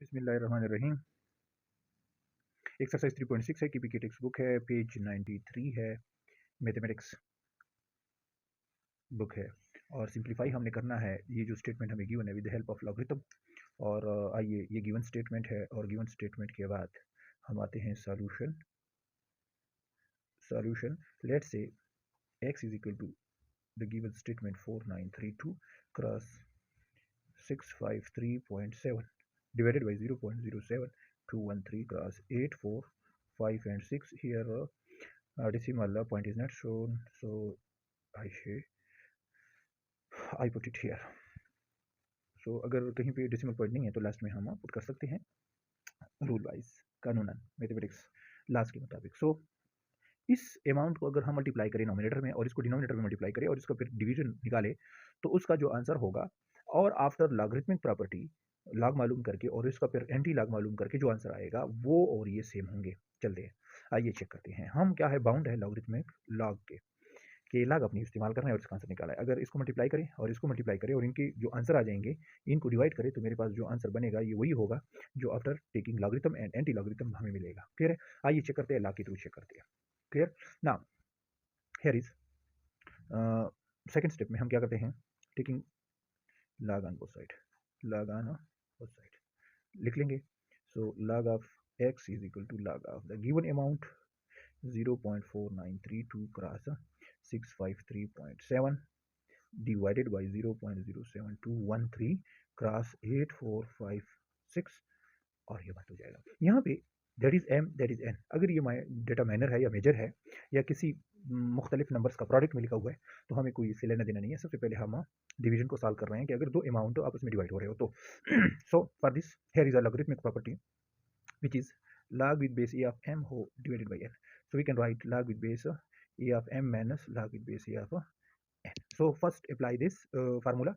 बिस्मिल्लाहिर्रहमानिर्रहीम। एक्सरसाइज 3.6 है, कीपी की टेक्स्ट बुक है, पेज 93 है, मैथमेटिक्स बुक है। और सिंप्लीफाई हमने करना है ये जो स्टेटमेंट हमें गिवन है with the help of logarithm. और आइए, ये गिवन स्टेटमेंट है और गिवन स्टेटमेंट के बाद हम आते हैं solution. Let's say x is equal to the given statement 4932 cross 653.7 divided by 0.07213 cross 8, 4, 5 and 6. Here decimal point is not shown, so I put it here. So अगर कहीं पे डेसिमल पॉइंट नहीं है तो लास्ट में हम पुट कर सकते हैं रूल वाइज, कानूनन, मैथमेटिक्स लास्ट के मुताबिक। सो इस अमाउंट को अगर हम मल्टीप्लाई करें नॉमिनेटर में और इसको डिनोमिनेटर में मल्टीप्लाई करें और इसका फिर डिवीजन निकाले तो उसका जो आंसर होगा, और आफ्टर लॉगरिथमिक प्रॉपर्टी लॉग मालूम करके और इसका फिर एंटी लॉग मालूम करके जो आंसर आएगा वो और ये सेम होंगे। चलते हैं, आइए चेक करते हैं। हम क्या है, बाउंड है लॉगरिथमिक लॉग के लॉग अपनी इस्तेमाल कर रहे हैं और इसका आंसर निकाला है। अगर इसको मल्टीप्लाई करें और इसको मल्टीप्लाई करें और इनके जो आंसर आ जाएंगे इनको डिवाइड करें तो मेरे पास जो आंसर बनेगा ये वही होगा जो after taking logarithm and anti logarithm हमें मिलेगा। क्लियर है? आइए चेक करते हैं, लॉग के थ्रू चेक करते हैं। Clear? Now here is second step में हम क्या करते हैं, taking log on both side, log on both side लिख लेंगे। सो log of x is equal to log of the given amount 0.4932 cross 653.7 divided by 0.07213 cross 8456 और ये बात हो जाएगा। यहाँ पे that is M, that is N. अगर ये डेटा माइनर है या मेजर है या किसी मुख्तलिफ नंबर्स का प्रोडक्ट में लिखा हुआ है तो हमें कोई इससे लेना देना नहीं है। सबसे पहले हम डिवीजन को सॉल्व कर रहे हैं कि अगर दो अमाउंट आपस में डिवाइड हो रहे हो तो so for this here is a logarithmic property which is log with base a of m whole divided by n. So we can write log with base a of m minus log with base a of n. So first apply this formula.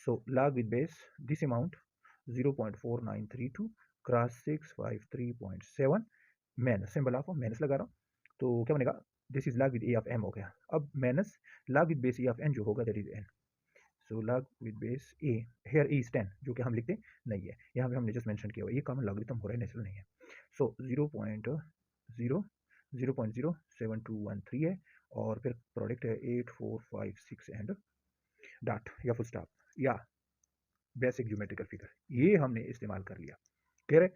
So log with base this amount 0.4932 cross 653.7 minus, symbol of minus लगा रहा हूँ तो क्या बनेगा, this is log with A of M हो गया। अब minus log with base A of N जो होगा that is N. So log with base a, here e is 10 जो कि हम लिखते नहीं है, यहाँ पे हमने जस्ट मेंशन किया हुआ, ये कॉमन लॉगरिथम हो रहा है, नेचुरल नहीं है। सो 0.00713 है और फिर प्रोडक्ट है 8456 एंड डॉट या फुल स्टॉप या बेसिक ज्योमेट्रिकल फिगर, ये हमने इस्तेमाल कर लिया। clear है?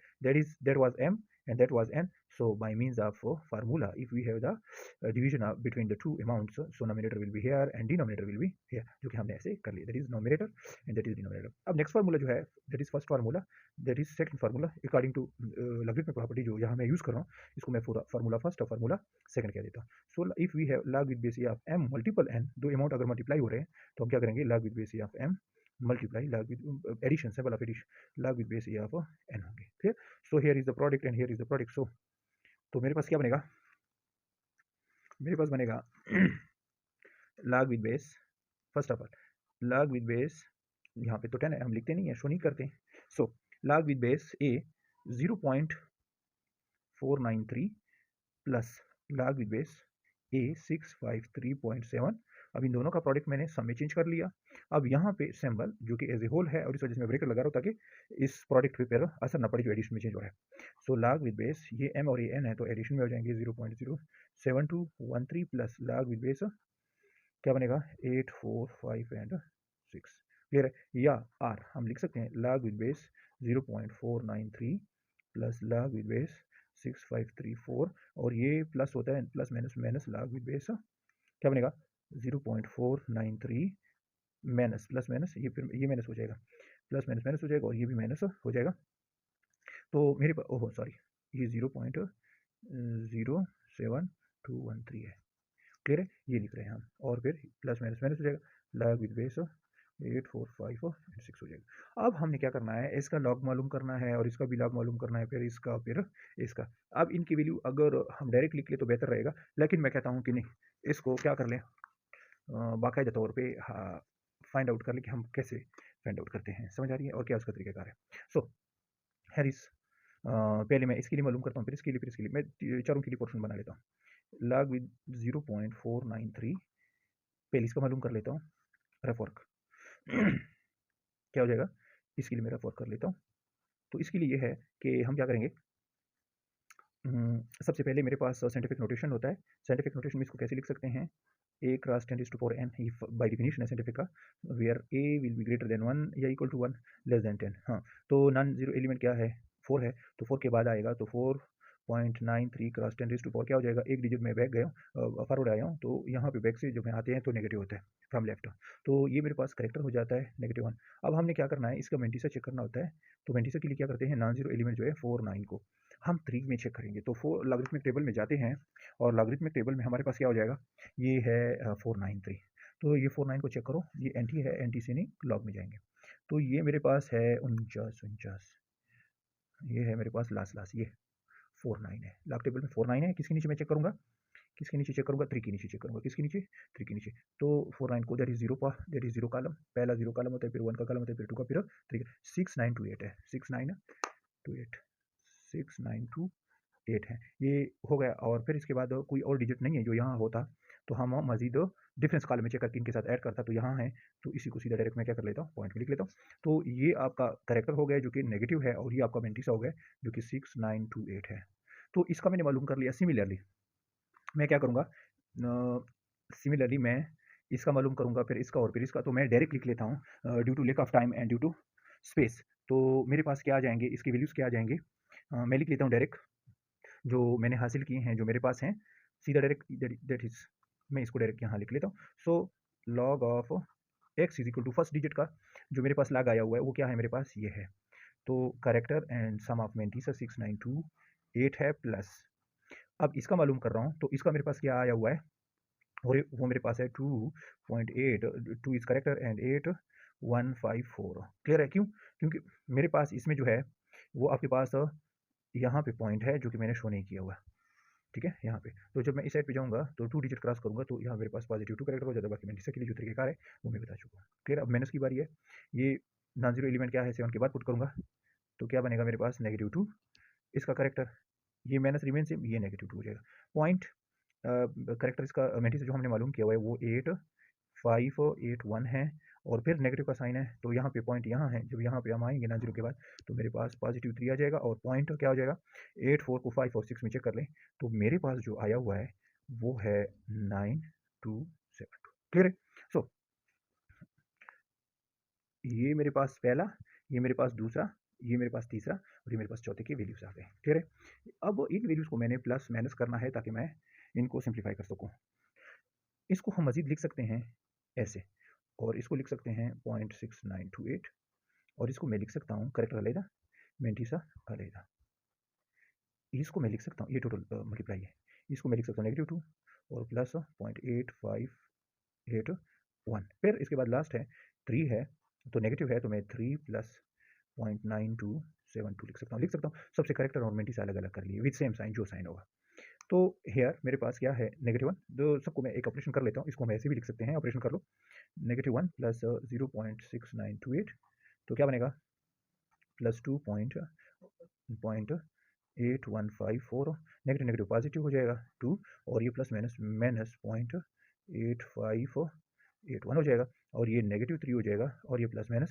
that was m and that was n. So by means of formula, if we have the division between the two amounts, so numerator will be here and denominator will be here, जो कि हमने ऐसे कर लिया, that is numerator and that is denominator. अब next formula जो है that is first formula, that is second formula according to logarithmic property जो यहाँ मैं यूज कर रहा हूँ, इसको मैं पूरा formula first और formula second कह देता हूँ। So if we have log with base a of m multiple n, दो अमाउंट अगर मल्टीप्लाई हो रहे हैं तो हम क्या करेंगे, log with base a of m multiply log with addition, symbol of addition, log with base a of n होंगे। ठीक है? So here is the product and here is the product. So तो मेरे पास क्या बनेगा, मेरे पास बनेगा log with base, first of all log with base, यहाँ पे तो 10 है, हम लिखते नहीं है, शो नहीं करते। सो log with base a 0.493 plus log with base a 653.7। अब इन दोनों का प्रोडक्ट मैंने सम में चेंज कर लिया। अब यहाँ पे सिंबल जो कि एज ए होल है और इस वजह से मैं ब्रेकेट लगा रहा हूँ ताकि इस प्रोडक्ट पे फिर असर ना पड़े जो एडिशन में चेंज हो रहा है। सो log with base, ये m और ये n है तो एडिशन में हो जाएंगे 0.07213 प्लस log with base क्या बनेगा 845 एंड 6। क्लियर है? या r हम लिख सकते हैं log with base 0.493 plus log with base 6534 और ये प्लस होता है plus minus minus log with base क्या बनेगा 0.493 माइनस प्लस माइनस, ये फिर ये माइनस हो जाएगा, प्लस माइनस माइनस हो जाएगा और ये भी माइनस हो जाएगा। तो मेरे पास ओहो सॉरी ये 0.07213 है। क्लियर है? ये लिख रहे हैं हम और फिर प्लस माइनस माइनस हो जाएगा, log with base 845 एंड 6 हो जाएगा। अब हमने क्या करना है, इसका लॉग मालूम करना है और इसका भी लॉग मालूम करना है, फिर इसका फिर इसका। अब इनकी वैल्यू अगर हम डायरेक्ट लिख ले तो बेहतर रहेगा, लेकिन मैं कहता हूँ कि नहीं, इसको क्या कर लें, बाकायदा तौर पे फाइंड आउट कर ले कि हम कैसे फाइंड आउट करते हैं। समझ आ रही है? और क्या उसका तरीकाकार है। सो हैरिस पहले मैं इसके लिए मालूम करता हूँ, फिर इसके लिए, फिर इसके लिए, मैं चारों के लिए पोर्शन बना लेता हूँ। log with 0.493 पहले इसका मालूम कर लेता हूँ, रफ वर्क क्या हो जाएगा, इसके लिए मैं रफ वर्क कर लेता हूँ। तो इसके लिए ये है कि हम क्या करेंगे, सबसे पहले मेरे पास साइंटिफिक नोटेशन होता है। साइंटिफिक नोटेशन में इसको कैसे लिख सकते हैं, a क्रॉस 10⁻⁴n ही बाय डेफिनेशन है साइंटिफिक का, where a will be greater than 1 या इक्वल टू 1 लेस देन 10। हाँ, तो नॉन जीरो एलिमेंट क्या है, 4 है, तो 4 के बाद आएगा तो 4.93 क्रॉस 10⁻⁴ क्या हो जाएगा, एक डिजिट में बैक गया हूँ, फॉरवर्ड आया हूँ, तो यहाँ पे बैक से जब मैं आते हैं तो नेगेटिव होता है फ्रॉम लेफ्ट, तो ये मेरे पास करेक्टर हो जाता है -1। अब हमने क्या करना है, इसका मेंटिसा चेक करना होता है। तो मेंटिसा के लिए क्या करते हैं, नॉन जीरो एलिमेंट जो है 4 9 को हम 3 में चेक करेंगे। तो 4 लॉगरिथमिक टेबल में जाते हैं और लॉगरिथमिक टेबल में हमारे पास क्या हो जाएगा, ये है 493। तो ये 49 को चेक करो, ये एंटी है, एंटी से नहीं लॉग में जाएंगे। तो ये मेरे पास है 49, ये है मेरे पास लास्ट ये 49 है, लॉग टेबल में 49 है। किसके नीचे मैं चेक करूंगा, किसके नीचे चेक करूंगा, 3 के नीचे चेक करूंगा, किसके नीचे, 3 के नीचे। तो 49 को दैट इज जीरो कॉलम, पहला जीरो कॉलम होता है, फिर 1 का कॉलम होता है, फिर 2 का, फिर 3 का। 6928 है, 6928, 6928 है, ये हो गया। और फिर इसके बाद कोई और डिजिट नहीं है जो यहाँ होता, तो हम मजीद डिफरेंस कॉलम में चेक करके इनके साथ ऐड करता, तो यहाँ है, तो इसी को सीधा डायरेक्ट मैं क्या कर लेता हूँ, पॉइंट में लिख लेता हूँ। तो ये आपका करेक्टर हो गया जो कि नेगेटिव है, और ये आपका मेंटिसा हो गया जो कि 6928 है। तो इसका मैंने मालूम कर लिया। सिमिलरली मैं क्या करूँगा, सिमिलरली मैं इसका मालूम करूँगा, फिर इसका और फिर इसका। तो मैं डायरेक्ट लिख लेता हूँ due to lack of time and due to space. तो मेरे पास क्या आ जाएंगे, इसके वैल्यूज़ क्या आ जाएंगे, मैं लिख लेता हूँ डायरेक्ट जो मैंने हासिल किए हैं, जो मेरे पास हैं, सीधा डायरेक्ट दैट इज, मैं इसको डायरेक्ट यहाँ लिख लेता हूँ। So log of x is equal to first digit का जो मेरे पास लॉग आया हुआ है वो क्या है, मेरे पास ये है। तो character and sum of mantissa 6928 है प्लस, अब इसका मालूम कर रहा हूँ, तो इसका मेरे पास क्या आया हुआ है, और वो मेरे पास है 2.8, 2 इज करेक्टर एंड 8154। क्लियर है, क्यों, क्योंकि मेरे पास इसमें जो है वो आपके पास यहाँ पे पॉइंट है जो कि मैंने शो नहीं किया हुआ, ठीक है, यहाँ पे। तो जब मैं इस साइड पे जाऊँगा तो 2 डिजिट क्रॉस करूँगा, तो यहाँ मेरे पास पॉजिटिव 2 करेक्टर हो जाता है। बाकी मेंटिसा के लिए जो तरीकेकार है वो मैं बता चुका हूँ। क्लियर, अब माइनस की बारी है। ये नॉन जीरो एलिमेंट क्या है, 7 के बाद पुट करूँगा, तो क्या बनेगा मेरे पास -2, इसका करेक्टर, ये माइनस रिमेन सेम, ये -2 हो जाएगा। पॉइंट करेक्टर इसका मेंटिसा जो हमने मालूम किया हुआ है वो 8581 है, और फिर नेगेटिव का साइन है, तो यहाँ पे पॉइंट यहाँ है। जब यहाँ पे हम आएंगे ना जीरो के बाद, तो मेरे पास +3 आ जाएगा, और पॉइंट क्या हो जाएगा, 84 को 5 और 6 में चेक कर लें, तो मेरे पास जो आया हुआ है वो है 9272। क्लियर है। सो ये मेरे पास पहला, ये मेरे पास दूसरा, ये मेरे पास तीसरा, और ये मेरे पास चौथे के वैल्यूज आ गए। क्लियर है। अब इन वैल्यूज को मैंने प्लस माइनस करना है ताकि मैं इनको सिंप्लीफाई कर सकूँ। इसको हम मजीद लिख सकते हैं ऐसे, और इसको लिख सकते हैं 0.6928, और इसको मैं लिख सकता हूँ करेक्टर अलग, मेंटिसा अलग। इसको मैं लिख सकता हूँ, ये टोटल मल्टीप्लाई है, इसको मैं लिख सकता हूँ -2 और प्लस 0.8581। फिर इसके बाद लास्ट है 3 है, तो नेगेटिव है, तो मैं 3 प्लस 0.9272 लिख सकता हूँ। सबसे करेक्टर और मेंटिसा अलग अलग कर लिए विद सेम साइन, जो साइन होगा। तो हेयर मेरे पास क्या है, -1। तो सबको मैं एक ऑपरेशन कर लेता हूँ, इसको हम ऐसे भी लिख सकते हैं, ऑपरेशन कर लो, -1 प्लस 0.6928, तो क्या बनेगा, प्लस 2.8154, नेगेटिव नेगेटिव पॉजिटिव हो जाएगा 2, और ये प्लस माइनस माइनस 0.8581 हो जाएगा, और ये -3 हो जाएगा, और ये प्लस माइनस,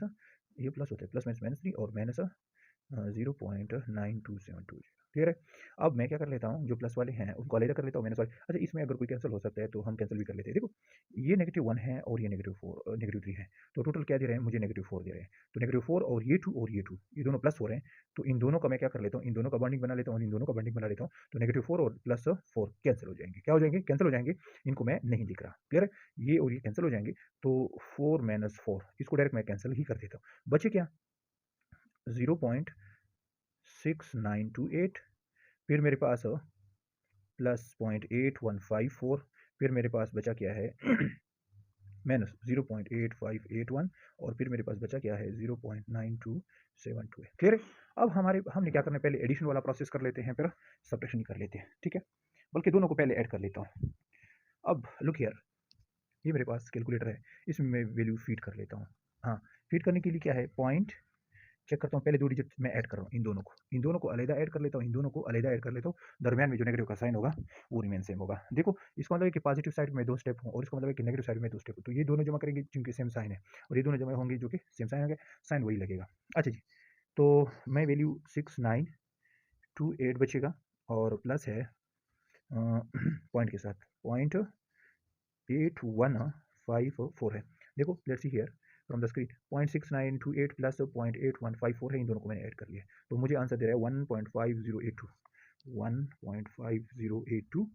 ये प्लस होता है, प्लस माइनस -3 और माइनस 0.9272। क्लियर है। अब मैं क्या कर लेता हूँ, जो प्लस वाले हैं उनको अलग कर लेता हूँ, माइनस वाले। अच्छा, इसमें अगर कोई कैंसिल हो सकता है तो हम कैंसिल भी कर लेते हैं। देखो, ये -1 है और ये -3 है, तो टोटल क्या दे रहे हैं मुझे, -4 दे रहे हैं। तो -4 और ये 2 और ये 2, ये दोनों प्लस हो रहे हैं, तो इन दोनों का मैं क्या कर लेता हूँ, इन दोनों का बॉन्डिंग बना लेता हूँ, इन दोनों का बॉन्डिंग बना लेता हूँ, तो -4 और +4 कैंसिल हो जाएंगे। क्या हो जाएंगे, कैंसिल हो जाएंगे, इनको मैं नहीं लिख रहा। क्लियर है, ये और ये कैंसिल हो जाएंगे, तो 4 - 4 इसको डायरेक्ट मैं कैंसिल ही कर देता हूँ। बचे क्या, 0.6928, फिर मेरे पास प्लस 0.8154, फिर मेरे पास बचा क्या है माइनस 0.8581, और फिर मेरे पास बचा क्या है 0.9272 है। क्लियर है। अब हमने क्या करना है, पहले एडिशन वाला प्रोसेस कर लेते हैं, फिर सब्ट्रैक्शन कर लेते हैं, ठीक है, बल्कि दोनों को पहले ऐड कर लेता हूँ। अब लुक हियर, ये मेरे पास कैलकुलेटर है, इसमें मैं वैल्यू फीड कर लेता हूँ। हाँ, फीड करने के लिए क्या है, पॉइंट चेक करता हूँ, पहले 2 डिजिट मैं ऐड कर रहा हूँ, इन दोनों को अलग ऐड कर लेता हूँ, इन दोनों को अलग ऐड कर लेता हूँ, दरमियान में जो नेगेटिव का साइन होगा वो रिमेन सेम होगा। देखो, इसका मतलब है कि पॉजिटिव साइड में 2 स्टेप हूँ, और इसका मतलब है कि नेगेटिव साइड में 2 स्टेप हूँ, तो ये दोनों जमा करेंगे जिनके सेम साइन है, और ये दोनों जमा होंगे जो कि सेम साइन होंगे, साइन वही लगेगा। अच्छा जी, तो मैं वैल्यू 6928 बचेगा और प्लस है पॉइंट के साथ 0.8154 है। देखो let's see here from the screen 0.6928 plus 0.8154 है, इन दोनों को मैंने ऐड कर लिया तो मुझे आंसर दे रहा है 1.5082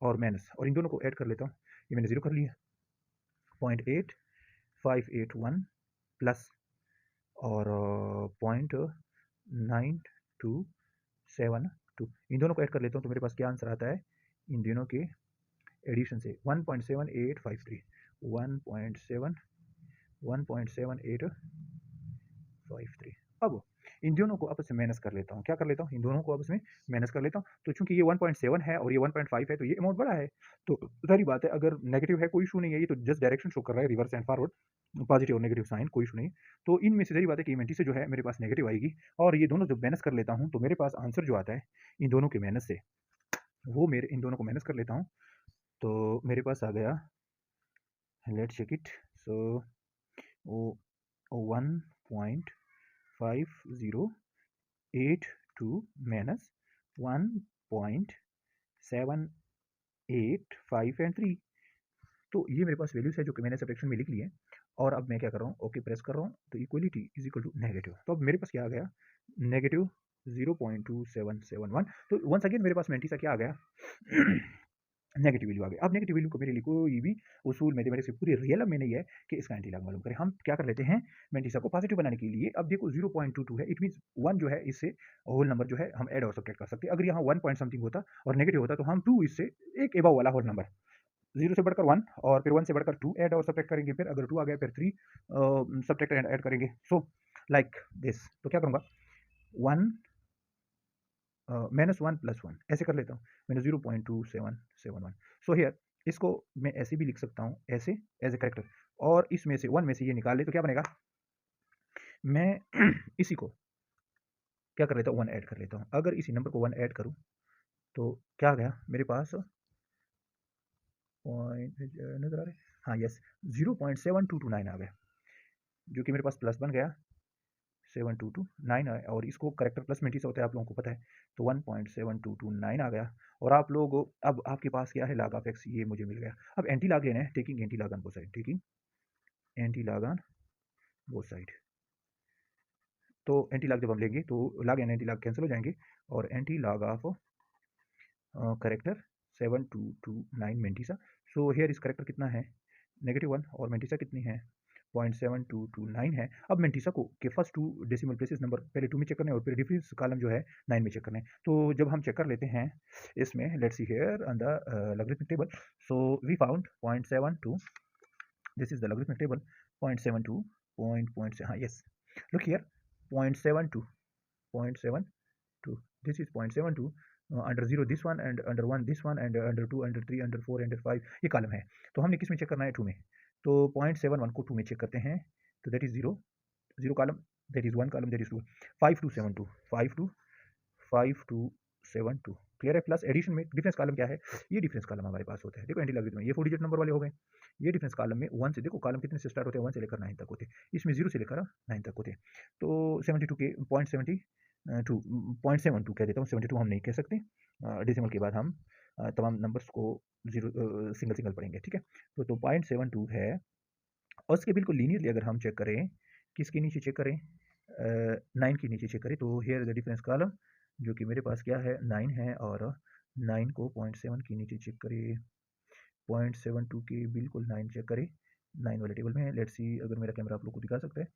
और माइनस, और इन दोनों को ऐड कर लेता हूँ, ये मैंने जीरो कर लिया 0.8581 प्लस और 0.9272, इन दोनों को ऐड कर लेता हूँ तो मेरे पास क्या आंसर आता है इन दोनों के एडिशन से 1.7853 1.7853। अब इन दोनों को आपस में माइनस कर लेता हूँ, क्या कर लेता हूँ इन दोनों को आपस में माइनस कर लेता हूँ। तो चूंकि ये 1.7 है और ये 1.5 है तो ये अमाउंट बड़ा है, तो सारी बात है अगर नेगेटिव है कोई इशू नहीं है, ये तो जस्ट डायरेक्शन शो कर रहा है रिवर्स एंड फॉरवर्ड, पॉजिटिव और नेगेटिव साइन कोई इशू नहीं। तो इनमें से सारी बात है कि इवेंटी से जो है मेरे पास नेगेटिव आएगी और ये दोनों जब माइनस कर लेता हूँ तो मेरे पास आंसर जो आता है इन दोनों के माइनस से, वो मेरे इन दोनों को माइनस कर लेता हूँ तो मेरे पास आ गया, let's check it, so 1.5082 minus 1.785 and 3, तो ये मेरे पास वैल्यूज है जो कि मैंने सब्ट्रैक्शन में लिख ली है। और अब मैं क्या कर रहा हूँ, ओके प्रेस कर रहा हूँ तो equality is equal to negative, तो अब मेरे पास क्या आ गया नेगेटिव 0.2771। तो वंस अगेन मेरे पास मेंटी सा क्या आ गया नेगेटिव वैल्यू आ गई। अब नेगेटिव वैल्यू को मेरे लिए कोई भी उसूल मैथमेटिक्स की पूरी रियल में नहीं है कि इसका एंटी लॉग मालूम करें। हम क्या कर लेते हैं मेंटिसा को पॉजिटिव बनाने के लिए, अब देखो 0.22 है, इट मींस 1 जो है इससे होल नंबर जो है हम ऐड और सब्ट्रैक्ट कर सकते हैं। अगर यहाँ 1 पॉइंट समथिंग होता और नेगेटिव होता तो हम 2 इससे एक एबव वाला होल नंबर 0 से बढ़कर 1 और फिर 1 से बढ़कर 2 ऐड और सब्ट्रैक्ट करेंगे, फिर अगर 2 आ गया फिर 3 सब्ट्रैक्ट एंड ऐड करेंगे, सो लाइक दिस। तो क्या करूँगा 1 -1 + 1 ऐसे कर लेता हूँ मैंने 0.2771। सो हियर इसको मैं ऐसे भी लिख सकता हूँ, ऐसे एज ए करेक्टर, और इसमें से 1 में से ये निकाल ले तो क्या बनेगा, मैं इसी को क्या कर लेता हूँ 1 ऐड कर लेता हूँ। अगर इसी नंबर को 1 ऐड करूँ तो क्या आ गया मेरे पास पॉइंट नजर आ रहे, हाँ यस 0.7229 आ गया, जो कि मेरे पास प्लस बन गया 7229 है, और इसको करेक्टर प्लस में होता है आप लोगों को पता है, तो 1.7229 आ गया। और आप लोग अब आपके पास क्या है log ऑफ x, ये मुझे मिल गया। अब एंटी लॉग लेना है, taking anti log on both side, taking anti log on both side. तो एंटी लॉग जब हम लेंगे तो log and anti log cancel हो जाएंगे और anti log of character 7229 mantissa. So here इस करेक्टर कितना है -1 और मेंटिसा कितनी है 0.7229 है। अब मेंटिसा को के फर्स्ट 2 डेसिमल प्लेसेस नंबर पहले 2 में चेक करना है और फिर डिफरेंस कॉलम जो है 9 में चेक करना है। तो जब हम चेक कर लेते हैं इसमें, let's see here on the logarithmic table, so we found 0.72, this is the logarithmic table 0.72 point हाँ yes look here 0.72 0.72, this is 0.72, under 0 this one and under 1 this one and under 2 under 3 under 4 under 5 ये column है। तो हमने किस में check करना है 2 में, तो 0.71 को 2 में चेक करते हैं तो that is 0 column, that is 1 column, that is 2 5272 5272 clear है। प्लस एडिशन में डिफरेंस कॉलम क्या है, ये डिफरेंस कॉलम हमारे पास होता है, देखो एंटी लॉगरिथम में ये 4 डिजिट नंबर वाले हो गए, ये डिफरेंस कॉलम में 1 से, देखो कॉलम कितने से स्टार्ट होते हैं 1 से लेकर 9 तक होते हैं, इसमें 0 से लेकर 9 तक होते हैं। तो 72 के 0.72 कह देता हूँ, 72 हम नहीं कह सकते, डेसिमल के बाद हम तमाम नंबर्स को जीरो सिंगल सिंगल पढ़ेंगे, ठीक है। तो 0.72 है, और उसके बिल्कुल लीनियरली अगर हम चेक करें, किसके नीचे चेक करें 9 के नीचे चेक करें, तो हियर द डिफरेंस कॉलम जो कि मेरे पास क्या है 9 है, और 9 को 0.7 के नीचे चेक करें, 0.72 के बिल्कुल 9 चेक करें, 9 वाले टेबल में है। लेट्स सी अगर मेरा कैमरा आप लोग को दिखा सकता है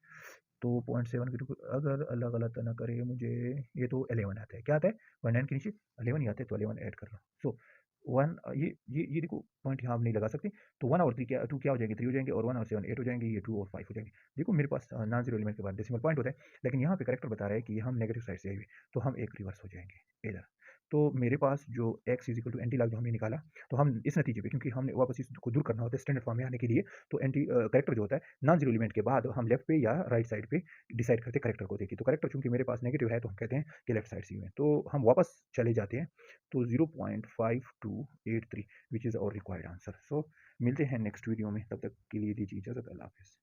तो 0.7 के बिल्कुल, अगर अलग अलग ना करे मुझे, ये तो 11 आता है, क्या आता है 19 के नीचे 11 ही आता है, तो 11 ऐड कर लो। सो 1 ये देखो पॉइंट यहाँ हम नहीं लगा सकते, तो 1 और 3 क्या 2 क्या हो जाएंगे 3 हो जाएंगे, और 1 और 7 8 हो जाएंगे, ये 2 और 5 हो जाएंगे। देखो मेरे पास नॉन जीरो एलिमेंट के बाद डेसिमल पॉइंट होता है, लेकिन यहाँ पे करेक्टर बता रहा है कि हम नेगेटिव साइड से आए हुए, तो हम एक रिवर्स हो जाएंगे इधर। तो मेरे पास जो x is equal to antilog जो हमने निकाला, तो हम इस नतीजे पे, क्योंकि हमने वापस इसको दूर करना होता है स्टैंडर्ड फॉर्म में आने के लिए, तो एंटी करेक्टर जो होता है नॉन जीरो एलिमेंट के बाद हम लेफ्ट पे या राइट साइड पे डिसाइड करते हैं करेक्टर को देखिए। तो करेक्टर चूंकि मेरे पास नेगेटिव है तो हम कहते हैं कि लेफ्ट साइड सी में, तो हम वापस चले जाते हैं, तो 0.5283 which is our required answer. So मिलते हैं नेक्स्ट वीडियो में, तब तक के लिए दीजिए इजाज़त, अल्लाह हाफिज़।